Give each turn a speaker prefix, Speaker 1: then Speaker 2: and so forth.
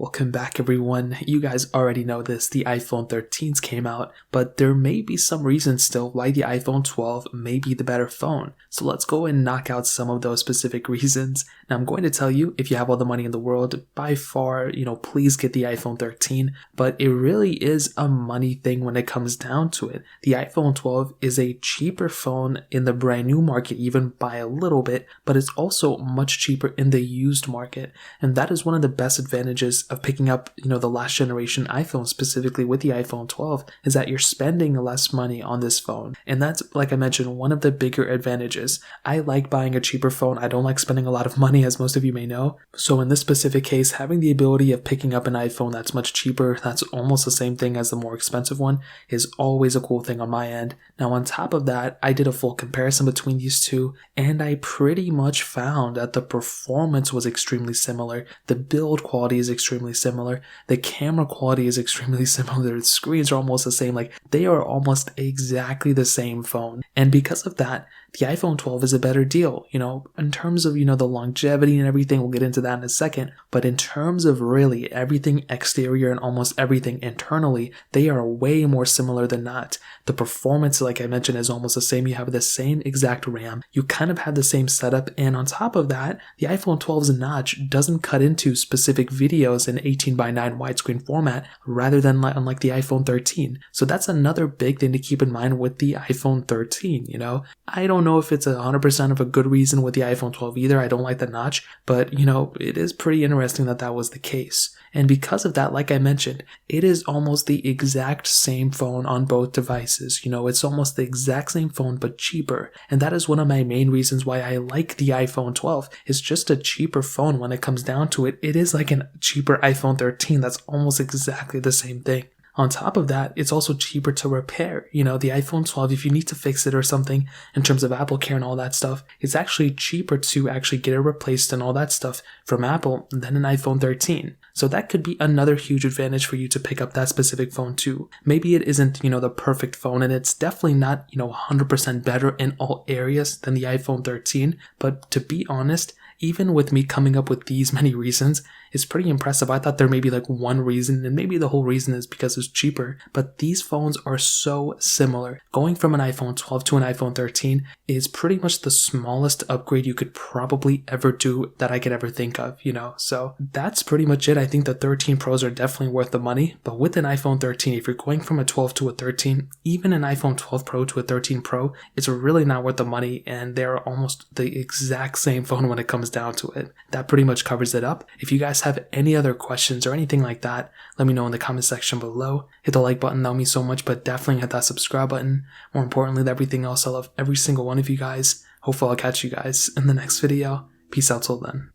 Speaker 1: Welcome back everyone. You guys already know this, the iPhone 13s came out, but there may be some reasons still why the iPhone 12 may be the better phone. So let's go and knock out some of those specific reasons. Now I'm going to tell you, if you have all the money in the world, by far, please get the iPhone 13, but it really is a money thing when it comes down to it. The iPhone 12 is a cheaper phone in the brand new market, even by a little bit, but it's also much cheaper in the used market. And that is one of the best advantages of picking up, the last generation iPhone, specifically with the iPhone 12, is that you're spending less money on this phone. And that's, like I mentioned, one of the bigger advantages. I like buying a cheaper phone. I don't like spending a lot of money, as most of you may know. So in this specific case, having the ability of picking up an iPhone that's much cheaper, that's almost the same thing as the more expensive one, is always a cool thing on my end. Now on top of that, I did a full comparison between these two, and I pretty much found that the performance was extremely similar. The build quality is extremely similar. The camera quality is extremely similar. The screens are almost the same. Like, they are almost exactly the same phone. And because of that, the iPhone 12 is a better deal, in terms of, the longevity and everything. We'll get into that in a second. But in terms of really everything exterior and almost everything internally, they are way more similar than not. The performance, like I mentioned, is almost the same. You have the same exact RAM. You kind of have the same setup. And on top of that, the iPhone 12's notch doesn't cut into specific videos in 18:9 widescreen format, rather than unlike the iPhone 13. So that's another big thing to keep in mind with the iPhone 13, I don't know if it's 100% of a good reason with the iPhone 12 either. I don't like the notch, but it is pretty interesting that that was the case. And because of that, like I mentioned, it is almost the exact same phone on both devices. It's almost the exact same phone, but cheaper. And that is one of my main reasons why I like the iPhone 12. It's just a cheaper phone when it comes down to it. It is like a cheaper iPhone 13 that's almost exactly the same thing. On top of that, it's also cheaper to repair. The iPhone 12, if you need to fix it or something in terms of Apple Care and all that stuff, it's actually cheaper to actually get it replaced and all that stuff from Apple than an iPhone 13. So that could be another huge advantage for you to pick up that specific phone too. Maybe it isn't, the perfect phone, and it's definitely not, 100% better in all areas than the iPhone 13. But to be honest, even with me coming up with these many reasons, it's pretty impressive. I thought there may be like one reason, and maybe the whole reason is because it's cheaper, but these phones are so similar. Going from an iPhone 12 to an iPhone 13 is pretty much the smallest upgrade you could probably ever do that I could ever think of, So that's pretty much it. I think the 13 Pros are definitely worth the money, but with an iPhone 13, if you're going from a 12 to a 13, even an iPhone 12 Pro to a 13 Pro, it's really not worth the money, and they're almost the exact same phone when it comes down to it. That pretty much covers it up. If you guys have any other questions or anything like that, let me know in the comment section below. Hit the like button, that would mean so much, but definitely hit that subscribe button. More importantly than everything else, I love every single one of you guys. Hopefully I'll catch you guys in the next video. Peace out till then.